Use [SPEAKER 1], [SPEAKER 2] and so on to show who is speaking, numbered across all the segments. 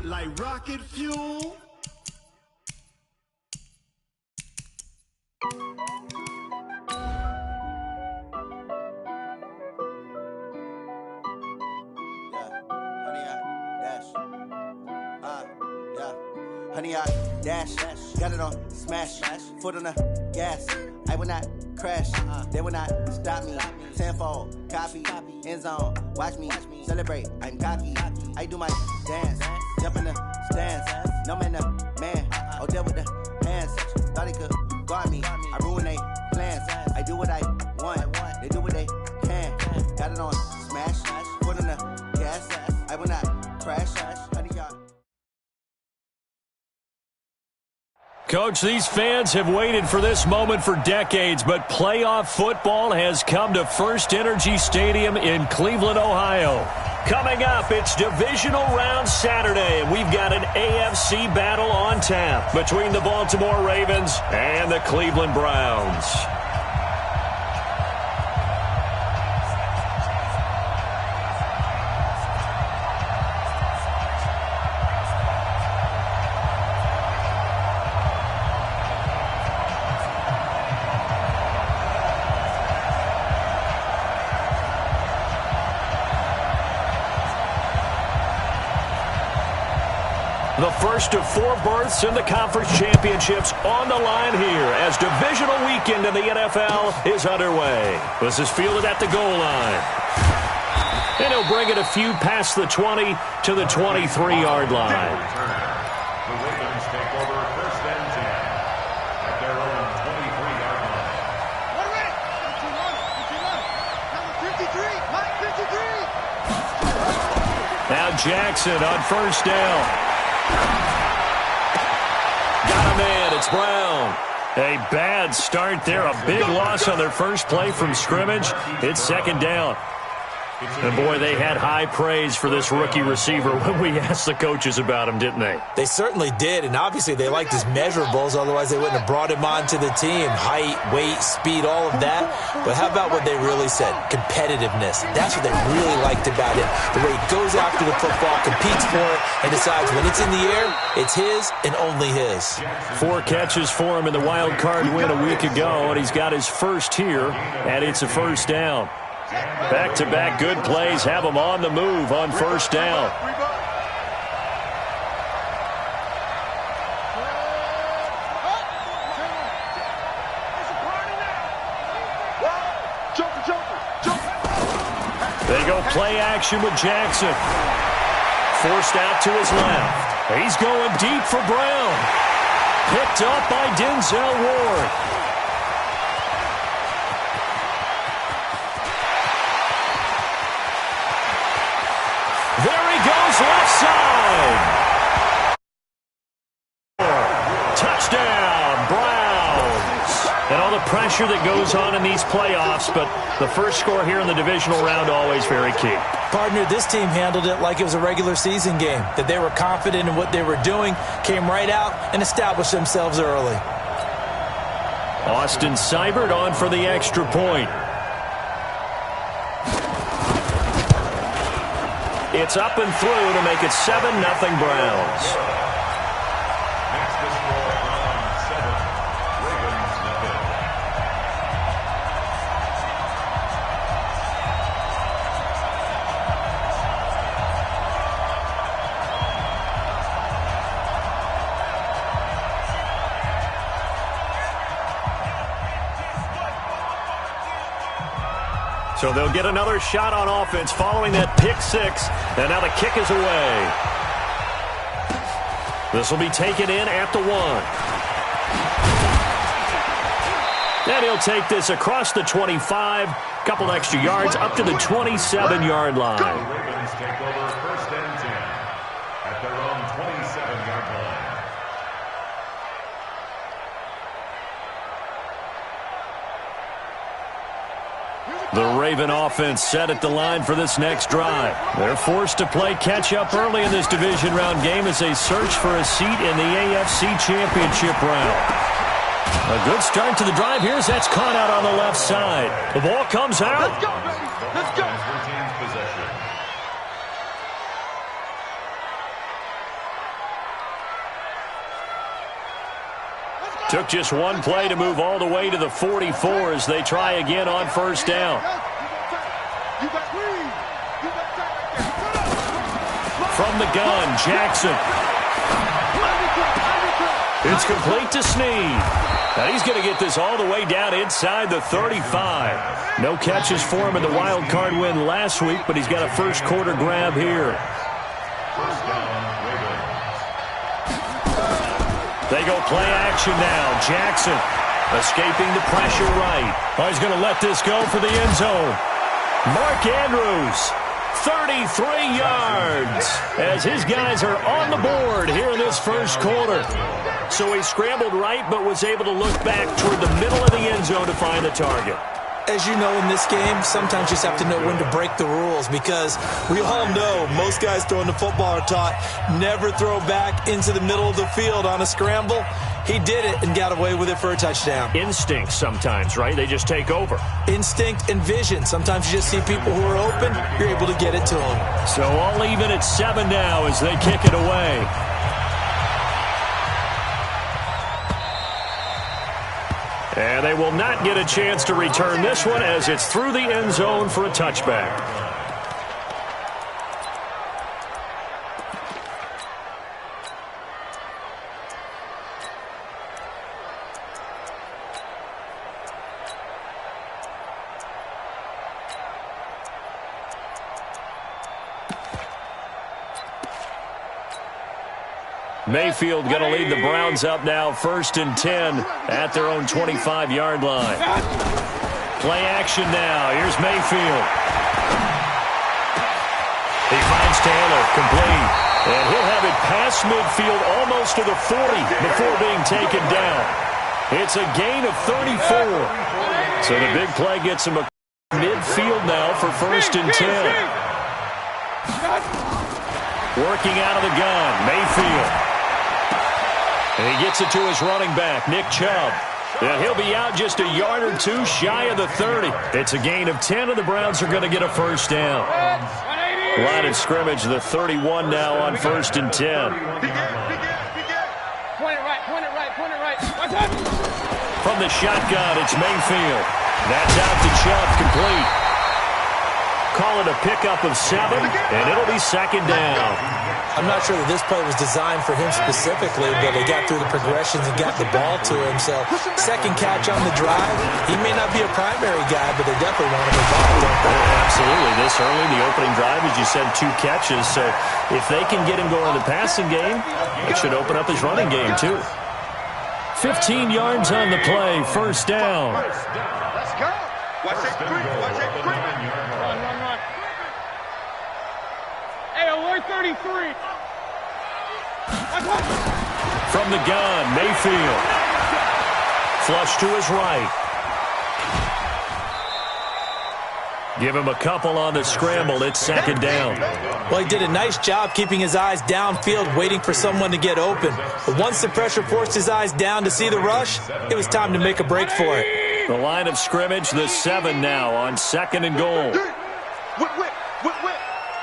[SPEAKER 1] like rocket fuel.
[SPEAKER 2] Honey, I dash, got it on smash, foot on the gas. I will not crash, they will not stop me. Tenfold, copy, end zone, watch me celebrate. I'm cocky, I do my dance, jump in the stands. No man, the man, oh, deal with the hands. Thought he could guard me, I ruin they plans. I do what I want, they do what they can. Got it on smash, foot on the gas. I will not crash, honey, y'all.
[SPEAKER 3] Coach, these fans have waited for this moment for decades, but playoff football has come to First Energy Stadium in Cleveland, Ohio. Coming up, it's divisional round Saturday, and we've got an AFC battle on tap between the Baltimore Ravens and the Cleveland Browns. The first of 4 berths in the conference championships on the line here as divisional weekend in the NFL is underway. This is fielded at the goal line. And he'll bring it a few past the 20 to the 23-yard line.
[SPEAKER 4] The Ravens take over first and 10 at their own 23-yard line.
[SPEAKER 3] Number 53. Now Jackson on first down. Got a man, it's Brown. A bad start there, a big loss on their first play from scrimmage. It's second down. And, boy, they had high praise for this rookie receiver when we asked the coaches about him, didn't they?
[SPEAKER 5] They certainly did, and obviously they liked his measurables, otherwise they wouldn't have brought him onto the team. Height, weight, speed, all of that. But how about what they really said? Competitiveness. That's what they really liked about him. The way he goes after the football, competes for it, and decides when it's in the air, it's his and only his.
[SPEAKER 3] 4 catches for him in the wild card win a week ago, and he's got his first here, and it's a first down. Back-to-back good plays have him on the move on first down. They go play action with Jackson. Forced out to his left. He's going deep for Brown. Picked up by Denzel Ward. There he goes, left side. Touchdown, Browns. And all the pressure that goes on in these playoffs, but the first score here in the divisional round always very key.
[SPEAKER 5] Partner, this team handled it like it was a regular season game, that they were confident in what they were doing, came right out and established themselves early.
[SPEAKER 3] Austin Seibert on for the extra point. It's up and through to make it 7-0 Browns.
[SPEAKER 4] Next to score, Browns 7, Ravens nothing.
[SPEAKER 3] So they'll get another shot on offense following that pick six. And now the kick is away. This will be taken in at the 1. And he'll take this across the 25. Couple extra yards up to the 27-yard line.
[SPEAKER 4] The Ravens take over first and 10 at their own 27-yard line.
[SPEAKER 3] The Raven offense set at the line for this next drive. They're forced to play catch-up early in this division round game as they search for a seat in the AFC Championship round. A good start to the drive here as that's caught out on the left side. The ball comes out.
[SPEAKER 4] Let's go, baby. Let's go. Retains possession.
[SPEAKER 3] Took just one play to move all the way to the 44 as they try again on first down. From the gun, Jackson. It's complete to Snead. Now he's going to get this all the way down inside the 35. No catches for him in the wild card win last week, but he's got a first quarter grab here.
[SPEAKER 4] First down, Ravens.
[SPEAKER 3] They go play action now. Jackson escaping the pressure right. Oh, he's going to let this go for the end zone. Mark Andrews, 33 yards, as his guys are on the board here in this first quarter. So he scrambled right, but was able to look back toward the middle of the end zone to find the target.
[SPEAKER 5] As you know, in this game, sometimes you just have to know when to break the rules, because we all know most guys throwing the football are taught never throw back into the middle of the field on a scramble. He did it and got away with it for a touchdown.
[SPEAKER 3] Instinct sometimes, right? They just take over.
[SPEAKER 5] Instinct and vision. Sometimes you just see people who are open, you're able to get it to them.
[SPEAKER 3] So all even at 7 now as they kick it away. And they will not get a chance to return this one as it's through the end zone for a touchback. Mayfield going to lead the Browns up now, 1st and 10 at their own 25-yard line. Play action now. Here's Mayfield. He finds Taylor, complete. And he'll have it past midfield almost to the 40 before being taken down. It's a gain of 34. So the big play gets him a midfield now for 1st and 10. Working out of the gun, Mayfield. And he gets it to his running back, Nick Chubb. And he'll be out just a yard or two shy of the 30. It's a gain of 10, and the Browns are going to get a first down. Line of scrimmage, the 31 now on 1st and 10.
[SPEAKER 6] Point it right.
[SPEAKER 3] From the shotgun, it's Mayfield. That's out to Chubb, complete. Call it a pickup of 7, and it'll be 2nd down.
[SPEAKER 5] I'm not sure that this play was designed for him specifically, but they got through the progressions and got the ball to him. So, second catch on the drive. He may not be a primary guy, but they definitely want him involved.
[SPEAKER 3] Absolutely. This early, the opening drive, as you said, 2 catches. So, if they can get him going in the passing game, it should open up his running game, too. 15 yards on the play, 1st down.
[SPEAKER 1] Let's go. Watch that creep.
[SPEAKER 6] Run. Hey, alert 33.
[SPEAKER 3] From the gun, Mayfield. Flush to his right. Give him a couple on the scramble. It's 2nd down.
[SPEAKER 5] Well, he did a nice job keeping his eyes downfield, waiting for someone to get open. But once the pressure forced his eyes down to see the rush, it was time to make a break for it.
[SPEAKER 3] The line of scrimmage, the 7 now on 2nd and goal.
[SPEAKER 1] Whip.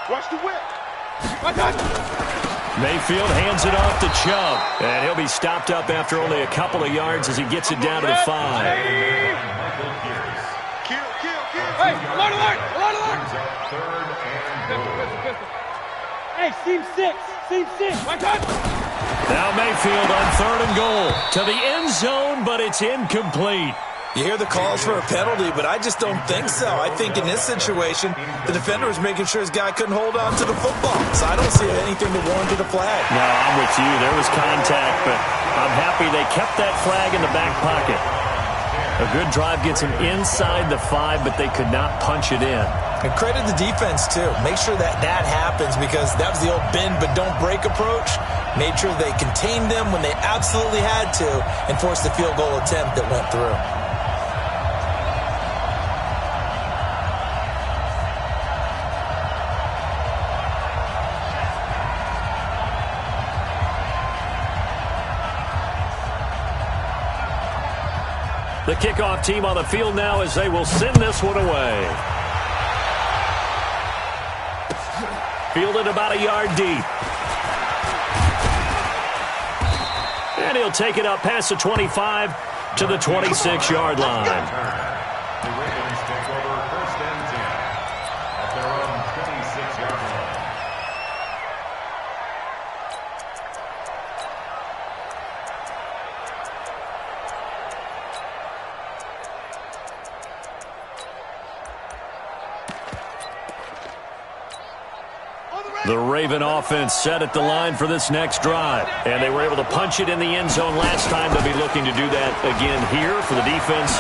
[SPEAKER 1] Watch the whip.
[SPEAKER 3] Mayfield hands it off to Chubb. And he'll be stopped up after only a couple of yards as he gets it down to the 5.
[SPEAKER 1] Kill.
[SPEAKER 6] Hey, alert. Hey, seam 6.
[SPEAKER 3] Now Mayfield on 3rd and goal. To the end zone, but it's incomplete.
[SPEAKER 5] You hear the calls for a penalty, but I just don't think so. I think in this situation, the defender was making sure his guy couldn't hold on to the football. So I don't see anything to warrant a flag.
[SPEAKER 3] No, I'm with you. There was contact, but I'm happy they kept that flag in the back pocket. A good drive gets him inside the 5, but they could not punch it in.
[SPEAKER 5] And credit the defense, too. Make sure that happens, because that was the old bend but don't break approach. Made sure they contained them when they absolutely had to and forced the field goal attempt that went through.
[SPEAKER 3] The kickoff team on the field now as they will send this one away. Fielded about a yard deep. And he'll take it up past the 25 to the 26-yard line.
[SPEAKER 4] The Ravens take over first and 10 at their own 26-yard line.
[SPEAKER 3] The Raven offense set at the line for this next drive. And they were able to punch it in the end zone last time. They'll be looking to do that again here for the defense.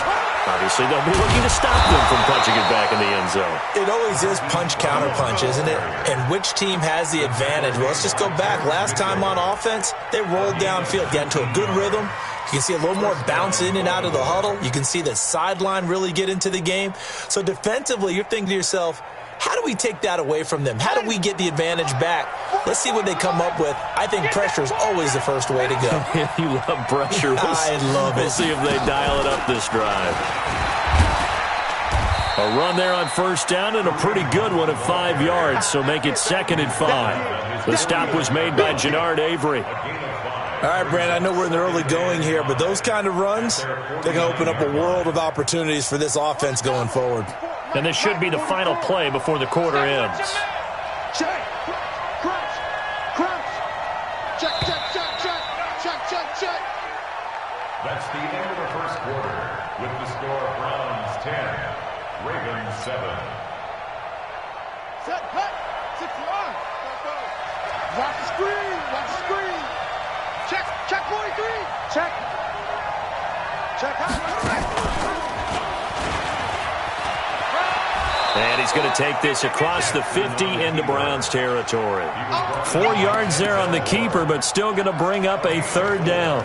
[SPEAKER 3] Obviously, they'll be looking to stop them from punching it back in the end zone.
[SPEAKER 5] It always is punch-counter-punch, isn't it? And which team has the advantage? Well, let's just go back. Last time on offense, they rolled downfield, got into a good rhythm. You can see a little more bounce in and out of the huddle. You can see the sideline really get into the game. So defensively, you're thinking to yourself, how do we take that away from them? How do we get the advantage back? Let's see what they come up with. I think pressure is always the first way to go.
[SPEAKER 3] You love pressure.
[SPEAKER 5] I love it.
[SPEAKER 3] We'll see if they dial it up this drive. A run there on first down and a pretty good one at 5 yards, so make it 2nd and 5. The stop was made by Jannard Avery.
[SPEAKER 5] All right, Brand, I know we're in the early going here, but those kind of runs, they can open up a world of opportunities for this offense going forward.
[SPEAKER 3] And this should be the final play before the quarter ends.
[SPEAKER 1] Check. Crunch. Crunch. Check, check, check, check. Check, check, check.
[SPEAKER 4] That's the end of the first quarter with the score Browns 10, Ravens 7.
[SPEAKER 1] Set, cut. 6 yards. Watch the screen. Watch the screen. Check. Check 43. Check. Check out.
[SPEAKER 3] And he's going to take this across the 50 into Browns territory. 4 yards there on the keeper, but still going to bring up a 3rd down.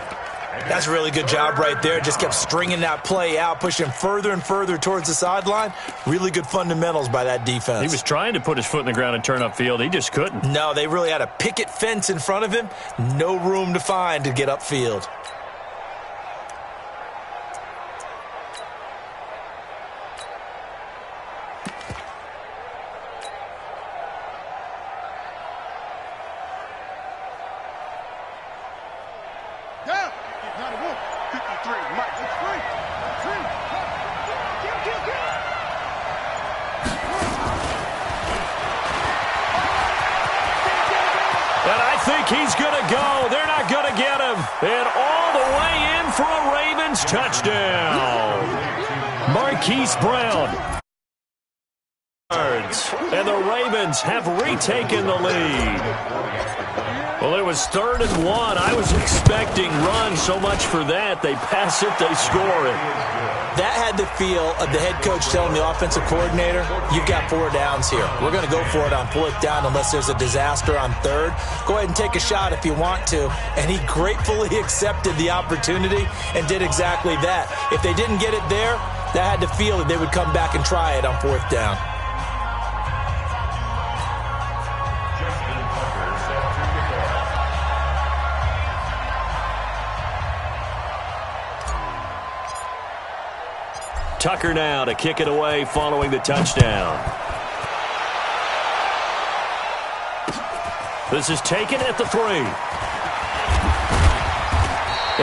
[SPEAKER 5] That's a really good job right there. Just kept stringing that play out, pushing further and further towards the sideline. Really good fundamentals by that defense.
[SPEAKER 3] He was trying to put his foot in the ground and turn upfield. He just couldn't.
[SPEAKER 5] No, they really had a picket fence in front of him. No room to find to get upfield.
[SPEAKER 3] He's going to go. They're not going to get him. And all the way in for a Ravens touchdown. Marquise Brown. And the Ravens have retaken the lead. Well, it was 3rd and 1. I was expecting run, so much for that. They pass it, they score it.
[SPEAKER 5] That had the feel of the head coach telling the offensive coordinator, you've got 4 downs here. We're going to go for it on 4th down unless there's a disaster on 3rd. Go ahead and take a shot if you want to. And he gratefully accepted the opportunity and did exactly that. If they didn't get it there, that had the feel that they would come back and try it on 4th down.
[SPEAKER 3] Tucker now to kick it away following the touchdown. This is taken at the 3.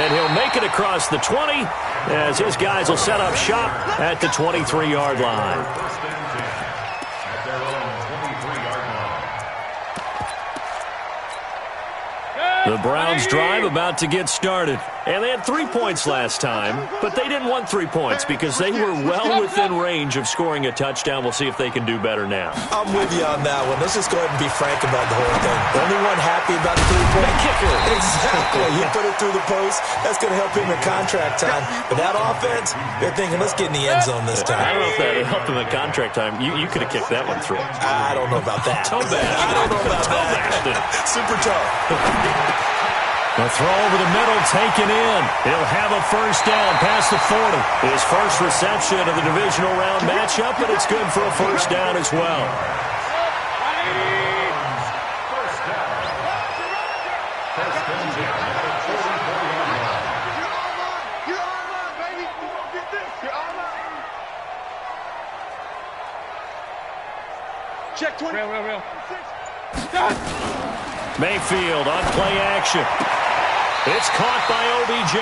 [SPEAKER 3] And he'll make it across the 20 as his guys will set up shop at the 23-yard line.
[SPEAKER 4] First and 10 at their own 23-yard line.
[SPEAKER 3] The Browns drive about to get started. And they had 3 points last time, but they didn't want 3 points because they were well within range of scoring a touchdown. We'll see if they can do better now.
[SPEAKER 5] I'm with you on that one. Let's just go ahead and be frank about the whole thing. Only one happy about the 3-point
[SPEAKER 3] kicker.
[SPEAKER 5] Exactly. He put it through the post. That's going to help him in contract time. But that offense, they're thinking, let's get in the end zone this time.
[SPEAKER 3] I don't know if that helped him in contract time. You could have kicked that one through.
[SPEAKER 5] I don't know about that.
[SPEAKER 3] Toe bash.
[SPEAKER 5] I don't know about that. Super tough.
[SPEAKER 3] The throw over the middle taken in. He'll have a first down past the 40. His first reception of the divisional round matchup, but it's good for a first down as well.
[SPEAKER 4] First down. First and 10 at the 44-yard line.
[SPEAKER 1] You're online, baby. Get this. You're online. Check 20.
[SPEAKER 6] Real.
[SPEAKER 3] Mayfield on play action. It's caught by OBJ.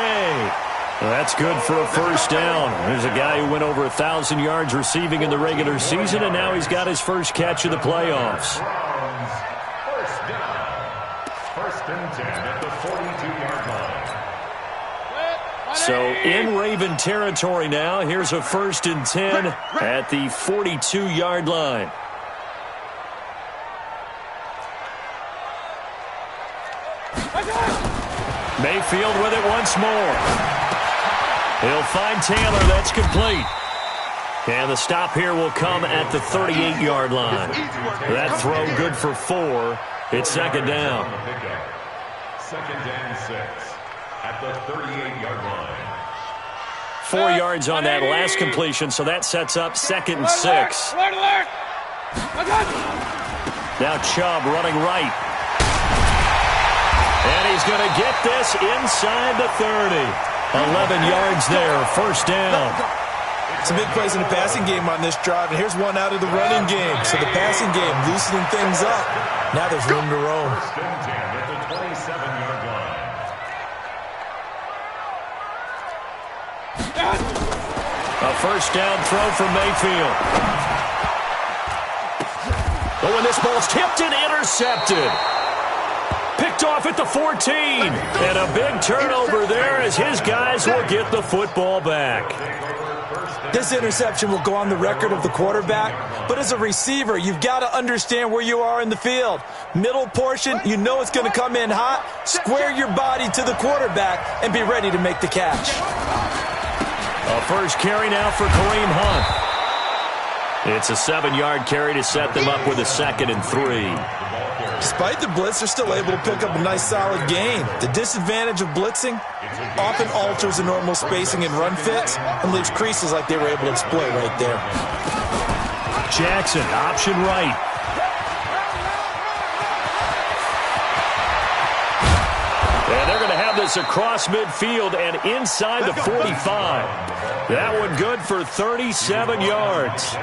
[SPEAKER 3] That's good for a first down. There's a guy who went over 1,000 yards receiving in the regular season, and now he's got his first catch of the playoffs.
[SPEAKER 4] First down. First and 10 at the 42-yard line.
[SPEAKER 3] So in Raven territory now. Here's a first and 10 at the 42-yard line. Mayfield with it once more. He'll find Taylor. That's complete. And the stop here will come at the 38-yard line. That throw good for 4. It's second down.
[SPEAKER 4] Second and 6 at the 38-yard line.
[SPEAKER 3] 4 yards on that last completion, so that sets up second and 6. Now Chubb running right. And he's going to get this inside the 30. 11 yards there, first down.
[SPEAKER 5] Some big plays in the passing game on this drive, and here's one out of the running game. So the passing game loosening things up. Now there's room to roam.
[SPEAKER 4] First and 10 at the 27-yard line.
[SPEAKER 3] A first down throw for Mayfield. Oh, and this ball's tipped and intercepted. Picked off at the 14. And a big turnover there as his guys will get the football back.
[SPEAKER 5] This interception will go on the record of the quarterback, but as a receiver, you've got to understand where you are in the field. Middle portion, you know it's going to come in hot. Square your body to the quarterback and be ready to make the catch.
[SPEAKER 3] A first carry now for Kareem Hunt. It's a 7-yard carry to set them up with a second and 3.
[SPEAKER 5] Despite the blitz, they're still able to pick up a nice solid gain. The disadvantage of blitzing often alters the normal spacing and run fits and leaves creases like they were able to exploit right there.
[SPEAKER 3] Jackson, option right. And they're going to have this across midfield and inside the 45. That one good for 37 yards.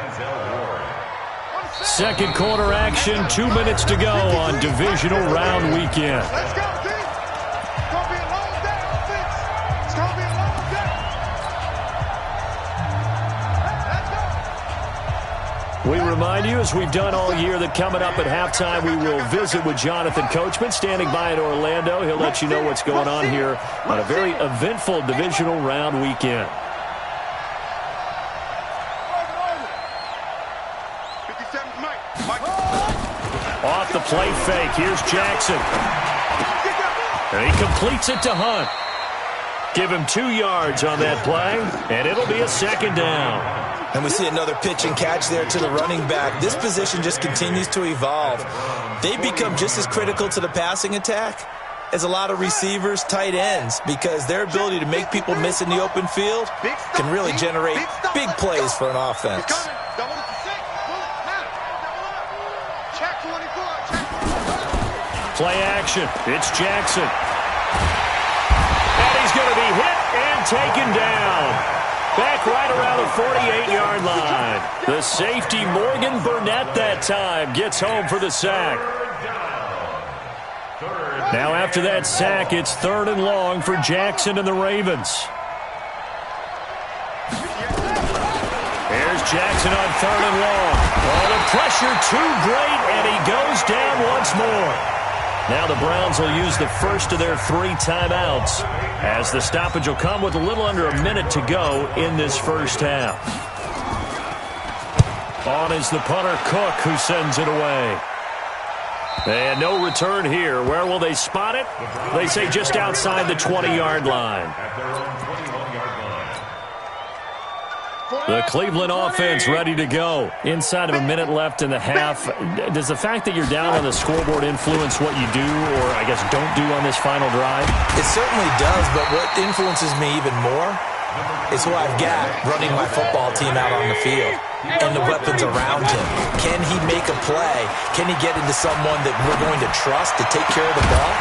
[SPEAKER 3] Second quarter action, 2 minutes to go on divisional round weekend.
[SPEAKER 1] Let's go, team. It's going to be a long day, offense. It's going to be a long day. Let's go.
[SPEAKER 3] We remind you, as we've done all year, that coming up at halftime, we will visit with Jonathan Coachman, standing by in Orlando. He'll let you know what's going on here on a very eventful divisional round weekend. Off the play fake, here's Jackson. And he completes it to Hunt. Give him 2 yards on that play, and it'll be a second down.
[SPEAKER 5] And we see another pitch and catch there to the running back. This position just continues to evolve. They become just as critical to the passing attack as a lot of receivers, tight ends, because their ability to make people miss in the open field can really generate big plays for an offense.
[SPEAKER 3] Play action. It's Jackson. And he's going to be hit and taken down. Back right around the 48-yard line. The safety, Morgan Burnett, that time gets home for the sack. Now after that sack, it's 3rd and long for Jackson and the Ravens. Here's Jackson on 3rd and long. Oh, the pressure too great, and he goes down once more. Now the Browns will use the first of their 3 timeouts as the stoppage will come with a little under a minute to go in this first half. On is the punter, Cook, who sends it away. And no return here. Where will they spot it? They say just outside the 20-yard line. The Cleveland offense ready to go. Inside of a minute left in the half. Does the fact that you're down on the scoreboard influence what you do, or I guess don't do on this final drive?
[SPEAKER 5] It certainly does, but what influences me even more is who I've got running my football team out on the field and the weapons around him. Can he make a play? Can he get into someone that we're going to trust to take care of the ball?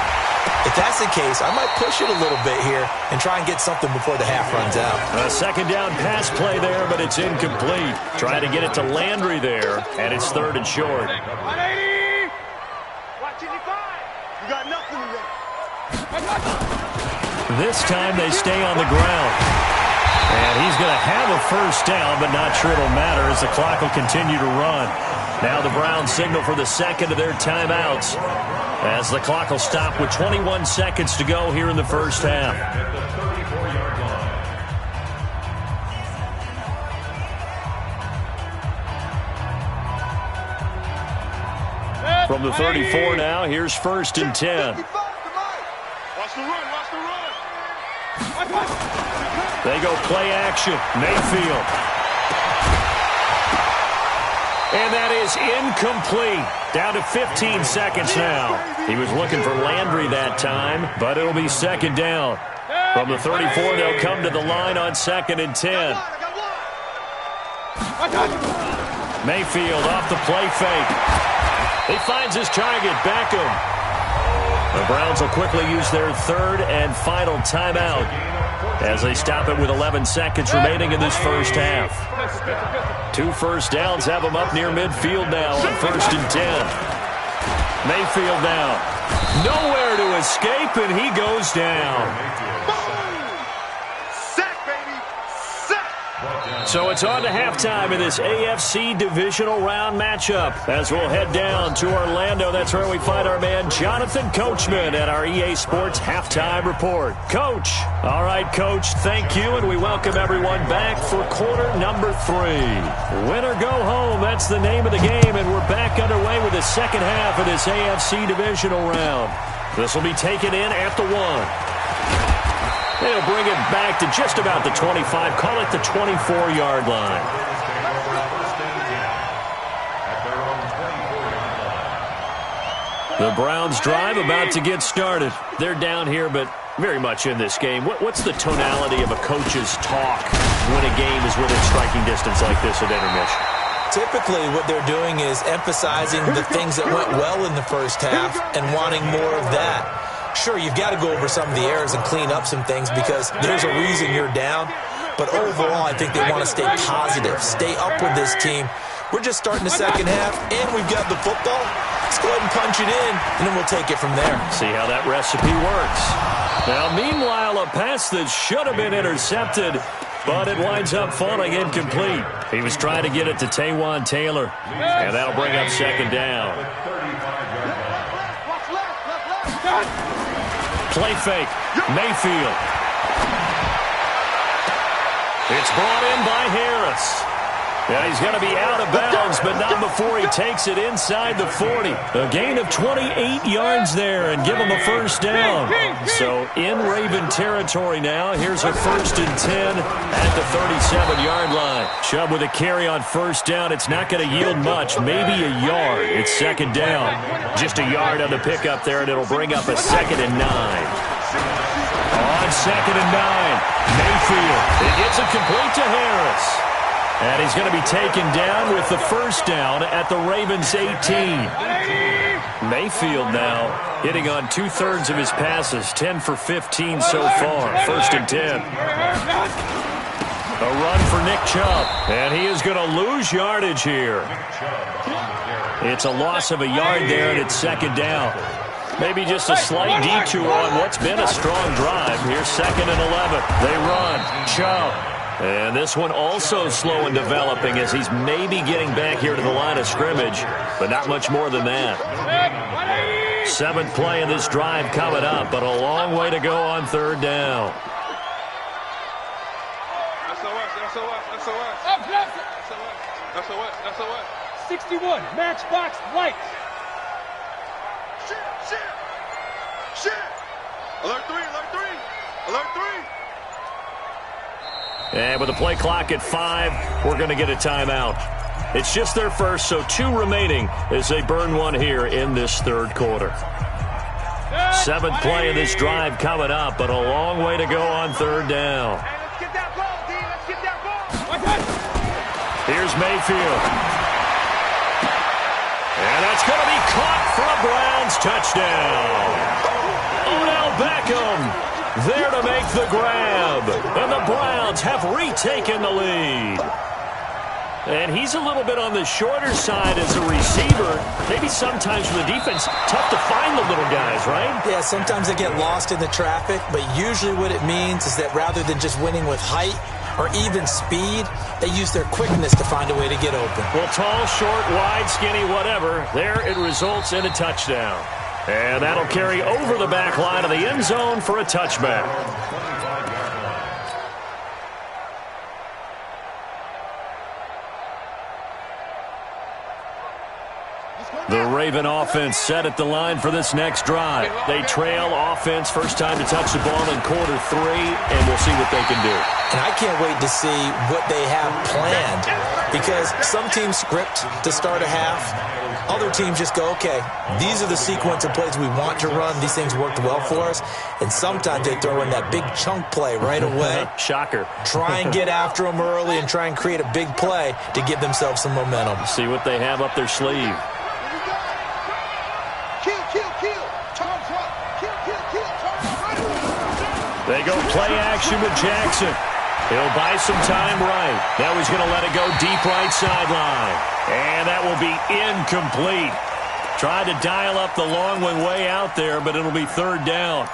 [SPEAKER 5] If that's the case, I might push it a little bit here and try and get something before the half runs out.
[SPEAKER 3] A second down pass play there, but it's incomplete. Trying to get it to Landry there, and it's 3rd and short.
[SPEAKER 1] 180. Watch 85. You got nothing to run.
[SPEAKER 3] This time they stay on the ground. And he's going to have a first down, but not sure it'll matter as the clock will continue to run. Now the Browns signal for the second of their timeouts as the clock will stop with 21 seconds to go here in the first half.
[SPEAKER 4] At the 34-yard line.
[SPEAKER 3] From the 34 now, here's 1st and 10.
[SPEAKER 1] Watch the run, watch the run.
[SPEAKER 3] They go play action. Mayfield. And that is incomplete. Down to 15 seconds now. He was looking for Landry that time, but it'll be 2nd down. From the 34, they'll come to the line on 2nd and 10. Mayfield off the play fake. He finds his target, Beckham. The Browns will quickly use their 3rd and final timeout as they stop it with 11 seconds remaining in this first half. 2 first downs have them up near midfield now on 1st and 10. Mayfield now. Nowhere to escape, and he goes down. So it's on to halftime in this AFC divisional round matchup as we'll head down to Orlando. That's where we find our man Jonathan Coachman at our EA Sports Halftime Report. Coach. All right, Coach, thank you, and we welcome everyone back for quarter number 3. Win or go home, that's the name of the game, and we're back underway with the second half of this AFC divisional round. This will be taken in at the 1. They'll bring it back to just about the 25. Call it the 24-yard line. The Browns drive about to get started. They're down here, but very much in this game. What's the tonality of a coach's talk when a game is within striking distance like this at intermission?
[SPEAKER 5] Typically, what they're doing is emphasizing the things that went well in the first half and wanting more of that. Sure, you've got to go over some of the errors and clean up some things because there's a reason you're down. But overall, I think they want to stay positive, stay up with this team. We're just starting the second half, and we've got the football. Let's go ahead and punch it in, and then we'll take it from there.
[SPEAKER 3] See how that recipe works. Now, meanwhile, a pass that should have been intercepted, but it winds up falling incomplete. He was trying to get it to Taywan Taylor, and that'll bring up 2nd down. Play fake. Mayfield. It's brought in by Harris. Yeah, he's going to be out of bounds, but not before he takes it inside the 40. A gain of 28 yards there and give him a first down. So in Raven territory now. Here's a 1st and 10 at the 37-yard line. Chubb with a carry on first down. It's not going to yield much, maybe a yard. It's 2nd down. Just a yard on the pickup there, and it'll bring up a 2nd and 9. On 2nd and 9, Mayfield. It gets it complete to Harris. And he's going to be taken down with the first down at the Ravens' 18. Mayfield now hitting on 2/3 of his passes, 10 for 15 so far. 1st and 10. A run for Nick Chubb, and he is going to lose yardage here. It's a loss of a yard there, and it's 2nd down. Maybe just a slight detour on what's been a strong drive. Here's 2nd and 11. They run. Chubb. And this one also slow in developing as he's maybe getting back here to the line of scrimmage, but not much more than that. 7th play of this drive coming up, but a long way to go on 3rd down.
[SPEAKER 6] SOS. 61, matchbox lights.
[SPEAKER 1] Shit. Alert 3.
[SPEAKER 3] And with the play clock at 5, we're going to get a timeout. It's just their first, so 2 remaining as they burn one here in this 3rd quarter. 7th play of this drive coming up, but a long way to go on 3rd down.
[SPEAKER 1] Hey, let's get that ball, D. Let's get that ball.
[SPEAKER 3] Here's Mayfield. And that's going to be caught for a Browns touchdown. Odell Beckham there to make the grab. And the Browns have retaken the lead. And he's a little bit on the shorter side as a receiver. Maybe sometimes for the defense, tough to find the little guys, right?
[SPEAKER 5] Yeah, sometimes they get lost in the traffic, but usually what it means is that rather than just winning with height or even speed, they use their quickness to find a way to get open.
[SPEAKER 3] Well, tall, short, wide, skinny, whatever, there it results in a touchdown. And that'll carry over the back line of the end zone for a touchback. The Raven offense set at the line for this next drive. They trail offense, first time to touch the ball in quarter 3, and we'll see what they can do.
[SPEAKER 5] And I can't wait to see what they have planned, because some teams script to start a half. Other teams just go, okay, these are the sequence of plays we want to run. These things worked well for us. And sometimes they throw in that big chunk play right away.
[SPEAKER 3] Shocker.
[SPEAKER 5] Try and get after them early and try and create a big play to give themselves some momentum.
[SPEAKER 3] See what they have up their sleeve. They go play action with Jackson. He'll buy some time right. Now he's going to let it go deep right sideline. And that will be incomplete. Tried to dial up the long one way out there, but it'll be third down.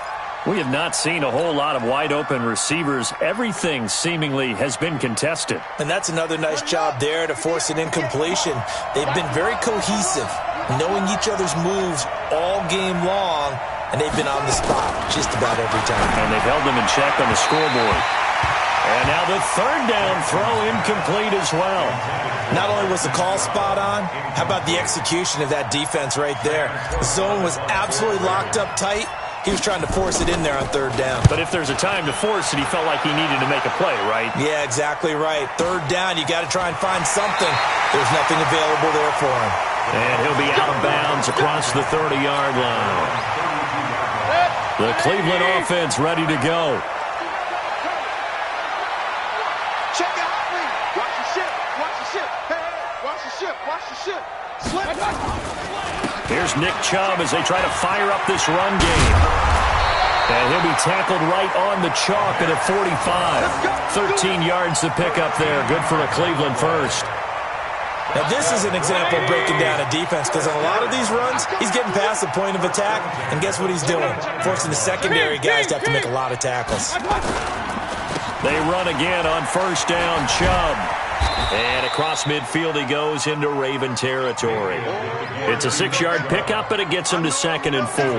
[SPEAKER 3] We have not seen a whole lot of wide open receivers. Everything seemingly has been contested.
[SPEAKER 5] And that's another nice job there to force an incompletion. They've been very cohesive, knowing each other's moves all game long, and they've been on the spot just about every time.
[SPEAKER 3] And they've held them in check on the scoreboard. And now the third down throw incomplete as well.
[SPEAKER 5] Not only was the call spot on, how about the execution of that defense right there? The zone was absolutely locked up tight. He was trying to force it in there on third down.
[SPEAKER 3] But if there's a time to force it, he felt like he needed to make a play, right?
[SPEAKER 5] Yeah, exactly right. Third down, you got to try and find something. There's nothing available there for him.
[SPEAKER 3] And he'll be out of bounds across the 30-yard line. The Cleveland offense ready to go.
[SPEAKER 1] Check it out, please. Watch the ship. Watch the ship. Hey, watch the ship. Watch the ship. Slip.
[SPEAKER 3] Here's Nick Chubb as they try to fire up this run game. And he'll be tackled right on the chalk at a 45. 13 yards to pick up there. Good for a Cleveland first.
[SPEAKER 5] Now, this is an example of breaking down a defense, because on a lot of these runs, he's getting past the point of attack, and guess what he's doing? Forcing the secondary guys to have to make a lot of tackles.
[SPEAKER 3] They run again on first down, Chubb. And across midfield he goes into Raven territory. It's a 6-yard pickup, but it gets him to 2nd and 4.
[SPEAKER 4] The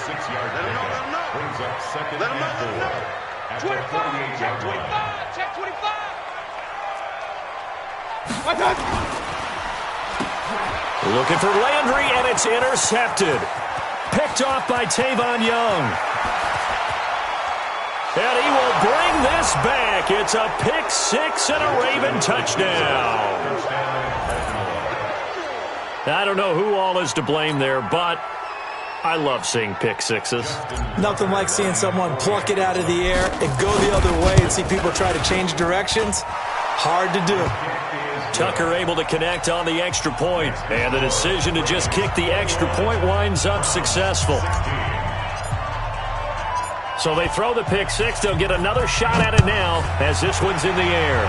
[SPEAKER 4] 6-yard pickup brings up 2nd and 4. At the 48-yard line.
[SPEAKER 6] Check 25.
[SPEAKER 3] Looking for Landry, and it's intercepted. Picked off by Tavon Young. And he will bring this back. It's a pick 6 and a Raven touchdown. I don't know who all is to blame there, but I love seeing pick sixes.
[SPEAKER 5] Nothing like seeing someone pluck it out of the air and go the other way and see people try to change directions. Hard to do.
[SPEAKER 3] Tucker able to connect on the extra point, and the decision to just kick the extra point winds up successful. So they throw the pick 6. They'll get another shot at it now as this one's in the air.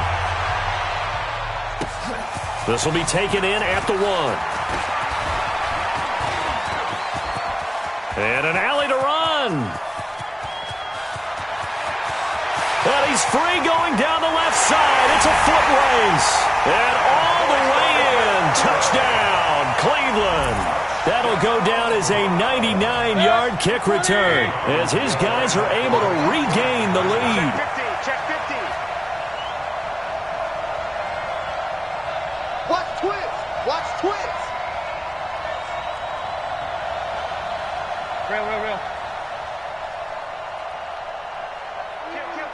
[SPEAKER 3] This will be taken in at the 1. And an alley to run. And he's free going down the left side. It's a foot race. And all the way in. Touchdown, Cleveland. That'll go down as a 99-yard kick return as his guys are able to regain the lead.
[SPEAKER 1] Check 50. Watch twist. Watch twist.
[SPEAKER 6] Real.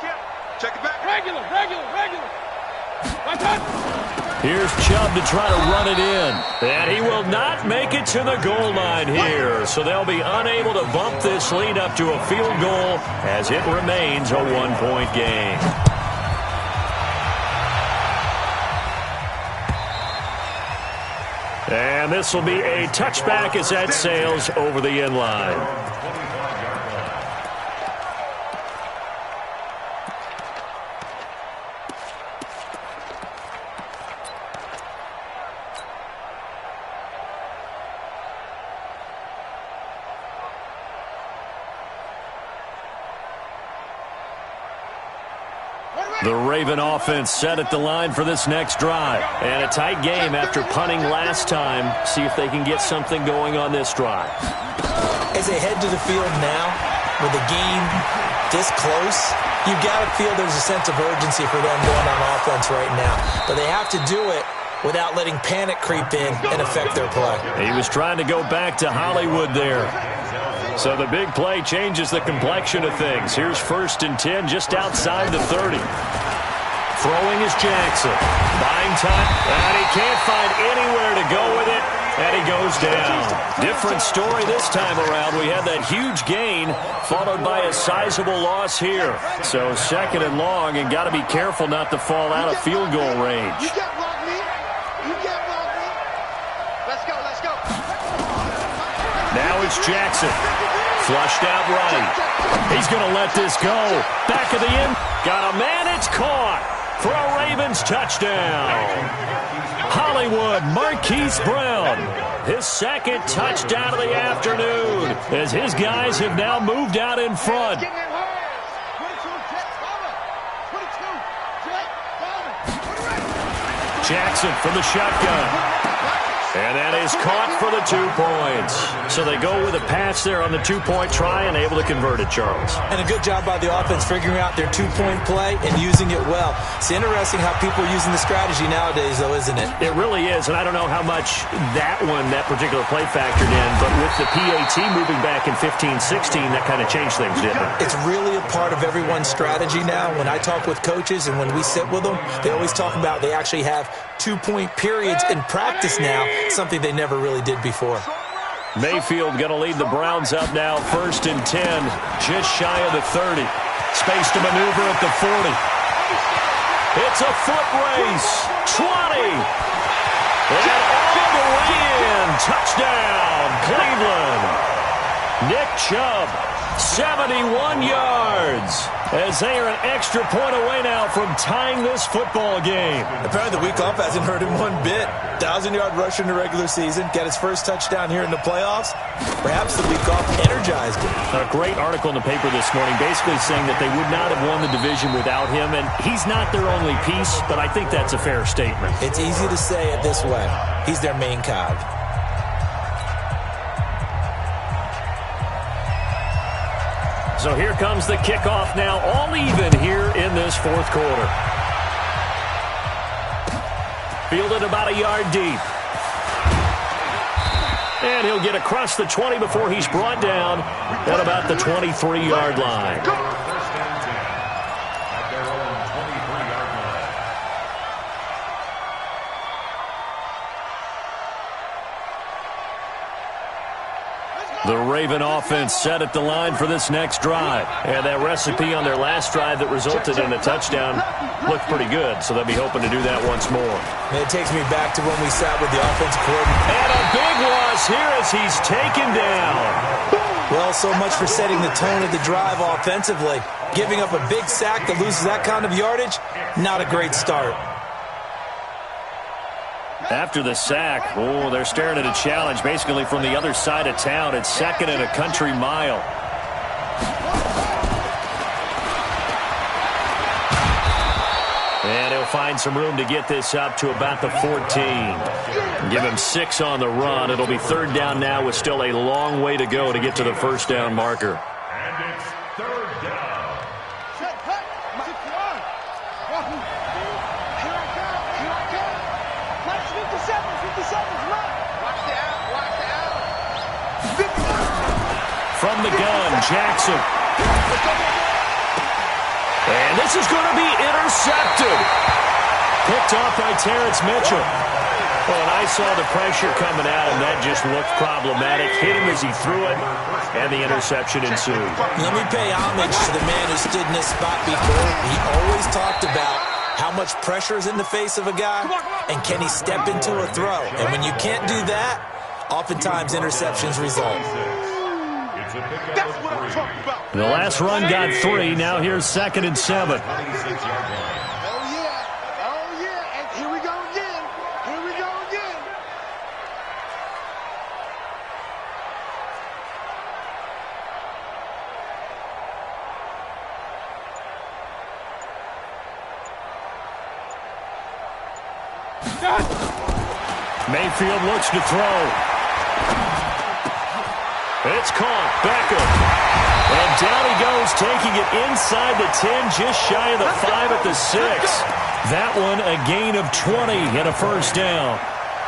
[SPEAKER 1] Kill. Check it back.
[SPEAKER 6] Regular.
[SPEAKER 3] Here's Chubb to try to run it in. And he will not make it to the goal line here. So they'll be unable to bump this lead up to a field goal as it remains a 1-point game. And this will be a touchback as that sails over the end line. The Raven offense set at the line for this next drive. And a tight game after punting last time. See if they can get something going on this drive.
[SPEAKER 5] As they head to the field now, with the game this close, you've got to feel there's a sense of urgency for them going on offense right now. But they have to do it without letting panic creep in and affect their play.
[SPEAKER 3] He was trying to go back to Hollywood there. So the big play changes the complexion of things. Here's 1st and 10 just outside the 30. Throwing is Jackson. Buying time, and he can't find anywhere to go with it, and he goes down. Different story this time around. We had that huge gain followed by a sizable loss here. So 2nd and long, and got to be careful not to fall out of field goal range.
[SPEAKER 1] You can't block me. You can't block me. Let's go, let's go.
[SPEAKER 3] Now it's Jackson. Flushed out right. He's going to let this go. Back of the end. Got a man. It's caught for a Ravens touchdown. Hollywood, Marquise Brown. His 2nd touchdown of the afternoon as his guys have now moved out in front. Jackson from the shotgun. And that is caught for the 2 points. So they go with a pass there on the 2-point try and able to convert it, Charles.
[SPEAKER 5] And a good job by the offense figuring out their 2-point play and using it well. It's interesting how people are using the strategy nowadays, though, isn't it?
[SPEAKER 3] It really is, and I don't know how much that particular play factored in, but with the PAT moving back in 15-16, that kind of changed things, didn't it?
[SPEAKER 5] It's really a part of everyone's strategy now. When I talk with coaches and when we sit with them, they always talk about they actually have 2-point periods in practice now, something they never really did before.
[SPEAKER 3] Mayfield going to lead the Browns up now, 1st and 10, just shy of the 30. Space to maneuver at the 40. It's a foot race. 20. And all the way in. Touchdown, Cleveland. Nick Chubb, 71 yards. As they are an extra point away now from tying this football game.
[SPEAKER 5] Apparently the week off hasn't hurt him one bit. 1,000-yard rusher in the regular season. Get his first touchdown here in the playoffs. Perhaps the week off energized him.
[SPEAKER 3] A great article in the paper this morning basically saying that they would not have won the division without him. And he's not their only piece, but I think that's a fair statement.
[SPEAKER 5] It's easy to say it this way. He's their main cog.
[SPEAKER 3] So here comes the kickoff now, all even here in this 4th quarter. Fielded about a yard deep. And he'll get across the 20 before he's brought down at about the 23-yard line. The Raven offense set at the line for this next drive. And that recipe on their last drive that resulted in a touchdown looked pretty good, so they'll be hoping to do that once more.
[SPEAKER 5] And it takes me back to when we sat with the offensive coordinator.
[SPEAKER 3] And a big loss here as he's taken down.
[SPEAKER 5] Well, so much for setting the tone of the drive offensively. Giving up a big sack that loses that kind of yardage, not a great start.
[SPEAKER 3] After the sack, they're staring at a challenge basically from the other side of town. It's 2nd and a country mile. And he'll find some room to get this up to about the 14. Give him 6 on the run. It'll be 3rd down now with still a long way to go to get to the 1st down marker.
[SPEAKER 4] And it's 3rd down.
[SPEAKER 3] From the gun, Jackson. And this is going to be intercepted. Picked off by Terrence Mitchell. Well, and I saw the pressure coming at him. That just looked problematic. Hit him as he threw it, and the interception ensued.
[SPEAKER 5] Let me pay homage to the man who stood in this spot before. He always talked about how much pressure is in the face of a guy, and can he step into a throw? And when you can't do that, oftentimes interceptions result.
[SPEAKER 1] That's what I'm talking about.
[SPEAKER 3] The last run got 3. Now here's 2nd and 7.
[SPEAKER 1] Oh, yeah. And here we go again. Here we go again.
[SPEAKER 3] Mayfield looks to throw. It's caught. Beckham. And down he goes, taking it inside the 10, just shy of the 5 at the 6. That one a gain of 20 and a first down.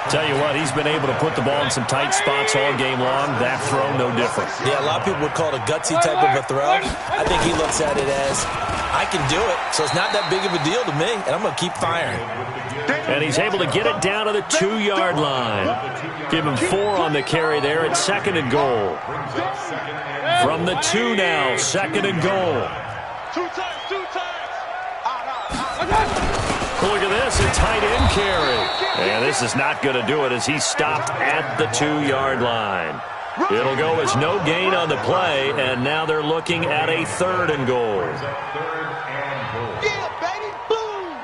[SPEAKER 3] Tell you what, he's been able to put the ball in some tight spots all game long. That throw, no different.
[SPEAKER 5] Yeah, a lot of people would call it a gutsy type of a throw. I think he looks at it as, I can do it, so it's not that big of a deal to me, and I'm going to keep firing.
[SPEAKER 3] And he's able to get it down to the 2-yard line. Give him 4 on the carry there at 2nd and goal. From the 2 now, 2nd and goal.
[SPEAKER 1] 2 times.
[SPEAKER 3] Look at this, a tight end carry. And this is not going to do it as he's stopped at the 2-yard line. It'll go as no gain on the play, and now they're looking at a 3rd and goal.
[SPEAKER 1] Yeah, baby, boom!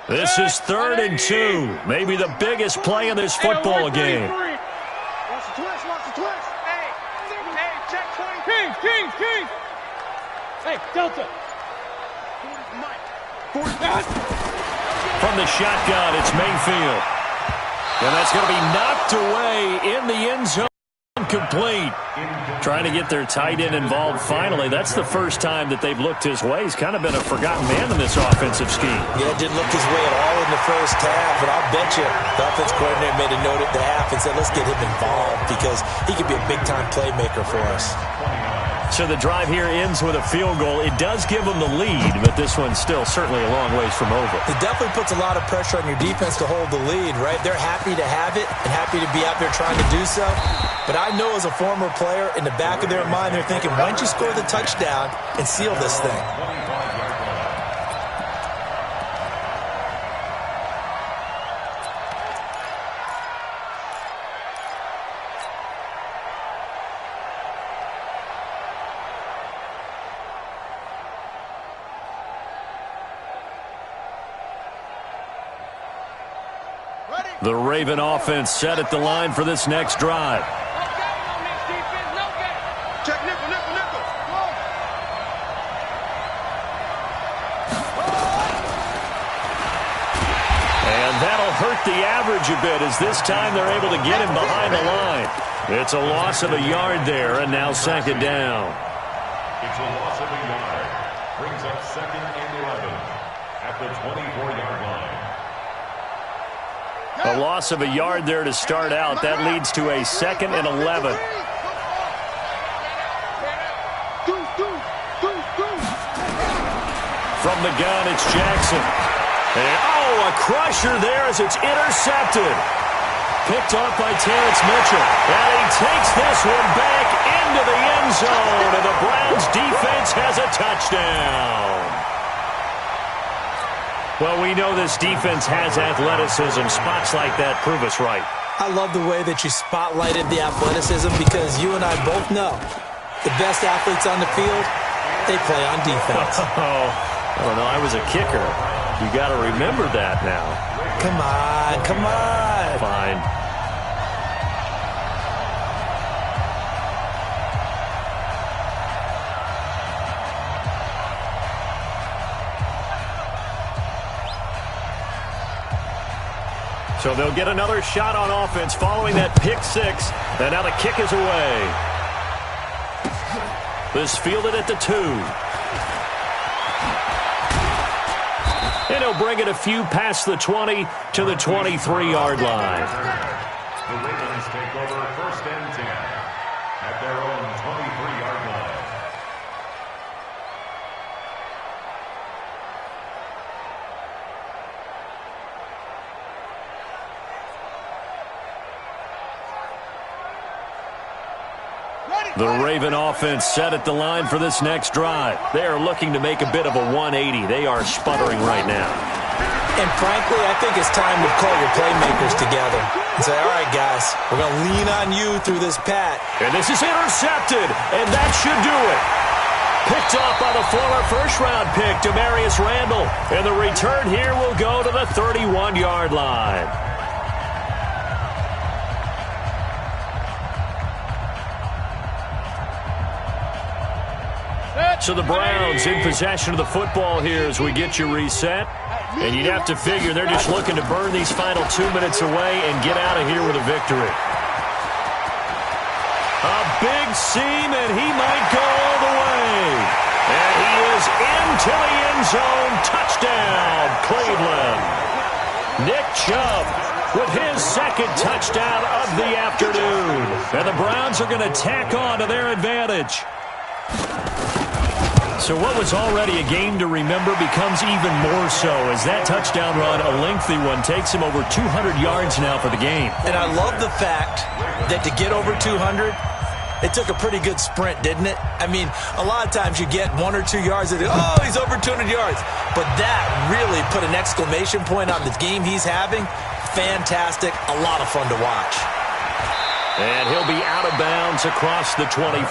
[SPEAKER 3] This is 3rd and 2, maybe the biggest play in this football game.
[SPEAKER 1] Watch the twist. Hey, check 20. King. Hey, Delta.
[SPEAKER 3] From the shotgun, it's Mayfield. And that's going to be knocked away in the end zone. Complete. Trying to get their tight end involved finally. That's the first time that they've looked his way. He's kind of been a forgotten man in this offensive scheme.
[SPEAKER 5] Yeah, didn't look his way at all in the first half, but I'll bet you the offense coordinator made a note at the half and said, let's get him involved because he could be a big-time playmaker for us.
[SPEAKER 3] So the drive here ends with a field goal. It does give them the lead, but this one's still certainly a long ways from over.
[SPEAKER 5] It definitely puts a lot of pressure on your defense to hold the lead, right? They're happy to have it and happy to be out there trying to do so. But I know as a former player, in the back of their mind, they're thinking, why don't you score the touchdown and seal this thing?
[SPEAKER 3] The Raven offense set at the line for this next drive.
[SPEAKER 1] Check nickel.
[SPEAKER 3] And that'll hurt the average a bit as this time they're able to get him behind the line. It's a loss of a yard there, and now 2nd down.
[SPEAKER 4] It's a loss of a yard. Brings up 2nd and 11 at the 24-yard line.
[SPEAKER 3] A loss of a yard there to start out. That leads to a 2nd and 11. From the gun, it's Jackson. And, a crusher there as it's intercepted. Picked off by Terrence Mitchell. And he takes this one back into the end zone. And the Browns defense has a touchdown. Well, we know this defense has athleticism. Spots like that prove us right.
[SPEAKER 5] I love the way that you spotlighted the athleticism because you and I both know the best athletes on the field, they play on defense.
[SPEAKER 3] I don't know. I was a kicker. You got to remember that now.
[SPEAKER 5] Come on.
[SPEAKER 3] Fine. So they'll get another shot on offense following that pick 6. And now the kick is away. This fielded at the 2. And he'll bring it a few past the 20 to the 23-yard line.
[SPEAKER 4] The Ravens take over 1st and 10 at their own 23-yard line.
[SPEAKER 3] The Raven offense set at the line for this next drive. They are looking to make a bit of a 180. They are sputtering right now.
[SPEAKER 5] And frankly, I think it's time to call your playmakers together and say, all right, guys, we're going to lean on you through this pat.
[SPEAKER 3] And this is intercepted, and that should do it. Picked off by the former first-round pick, Demarius Randall. And the return here will go to the 31-yard line. So the Browns in possession of the football here as we get you reset. And you'd have to figure they're just looking to burn these final 2 minutes away and get out of here with a victory. A big seam, and he might go all the way. And he is into the end zone. Touchdown, Cleveland. Nick Chubb with his second touchdown of the afternoon. And the Browns are going to tack on to their advantage. So what was already a game to remember becomes even more so as that touchdown run, a lengthy one, takes him over 200 yards now for the game.
[SPEAKER 5] And I love the fact that to get over 200, it took a pretty good sprint, didn't it? I mean, a lot of times you get 1 or 2 yards and, oh, he's over 200 yards. But that really put an exclamation point on the game he's having. Fantastic. A lot of fun to watch.
[SPEAKER 3] And he'll be out of bounds across the 25.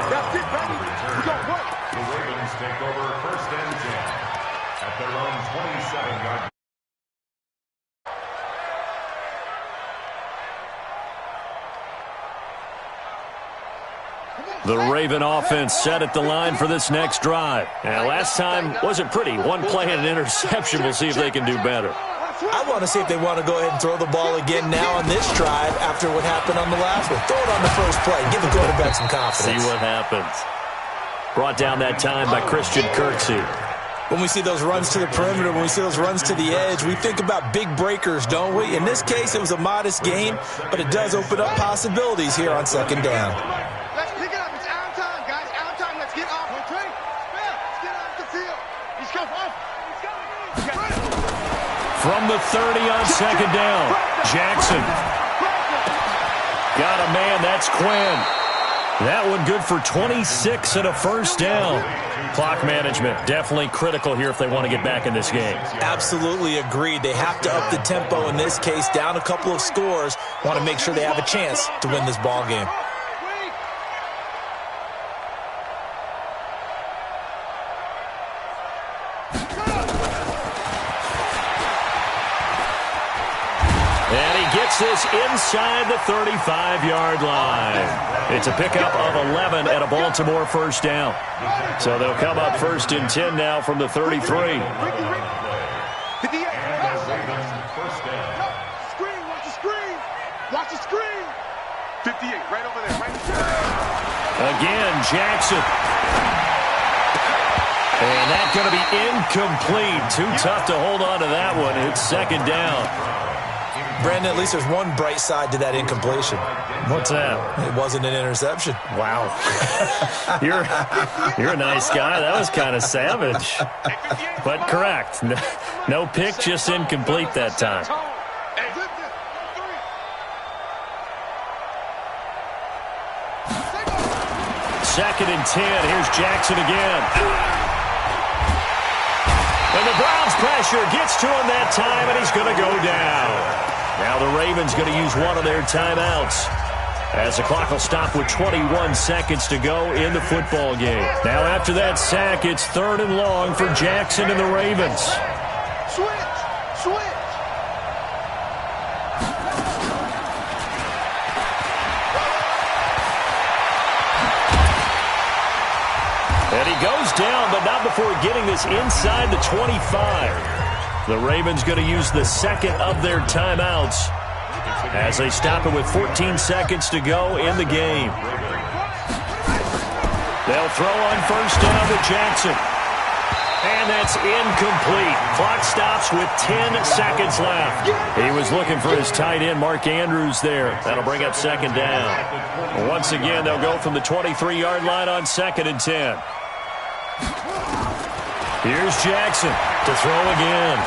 [SPEAKER 1] That's it, baby. We got work.
[SPEAKER 4] The Ravens take over first and 10 at their own 27-yard.
[SPEAKER 3] The Raven offense set at the line for this next drive. And last time wasn't pretty. One play and an interception. We'll see if they can do better.
[SPEAKER 5] I want to see if they want to go ahead and throw the ball again now on this drive after what happened on the last one. Throw it on the first play. Give the quarterback some confidence.
[SPEAKER 3] See what happens. Brought down that time by Christian Kirksey.
[SPEAKER 5] When we see those runs to the perimeter, when we see those runs to the edge, we think about big breakers, don't we? In this case, it was a modest gain, but it does open up possibilities here on second down.
[SPEAKER 1] Let's pick it up. It's our time, guys. Our time. Let's get off. Okay? Let's get off the field. He's coming off. He's coming.
[SPEAKER 3] From the 30 on second down, Jackson. Got a man. That's Quinn. That one good for 26 and a first down. Clock management definitely critical here if they want to get back in this game.
[SPEAKER 5] Absolutely agreed. They have to up the tempo in this case, down a couple of scores. Want to make sure they have a chance to win this ball game.
[SPEAKER 3] And he gets this inside the 35-yard line. It's a pickup of 11 and a Baltimore first down. So they'll come up first and 10 now from the 33.
[SPEAKER 1] Screen, watch the screen. Watch the screen. 58, right over there. Right there.
[SPEAKER 3] Again, Jackson. And that's going to be incomplete. Too tough to hold on to that one. It's second down.
[SPEAKER 5] Brandon, at least there's one bright side to that incompletion.
[SPEAKER 3] What's that?
[SPEAKER 5] It wasn't an interception.
[SPEAKER 3] Wow. You're a nice guy. That was kind of savage. But correct. No pick, just incomplete that time. Second and 10. Here's Jackson again. And the Browns pressure gets to him that time, and he's going to go down. Now the Ravens going to use one of their timeouts as the clock will stop with 21 seconds to go in the football game. Now after that sack, it's third and long for Jackson and the Ravens.
[SPEAKER 1] Switch.
[SPEAKER 3] And he goes down, but not before getting this inside the 25. The Ravens going to use the second of their timeouts as they stop it with 14 seconds to go in the game. They'll throw on first down to Jackson. And that's incomplete. Clock stops with 10 seconds left. He was looking for his tight end, Mark Andrews, there. That'll bring up second down. Once again, they'll go from the 23-yard line on second and 10. Here's Jackson to throw again.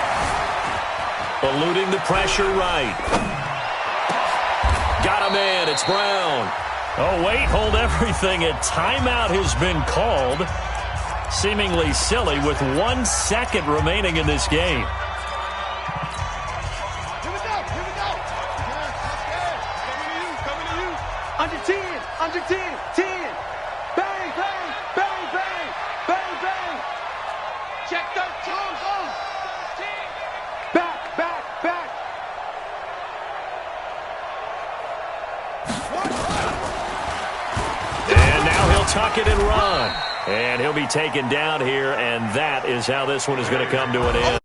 [SPEAKER 3] Eluding the pressure right. Got a man. It's Brown. Oh, wait. Hold everything. A timeout has been called. Seemingly silly with 1 second remaining in this game.
[SPEAKER 1] Here we go. Coming to you. Under 10. Under 10. 10. Bang, bang, bang, bang, bang, bang. Check 13. Back.
[SPEAKER 3] And now he'll tuck it and run. And he'll be taken down here, and that is how this one is going to come to an end.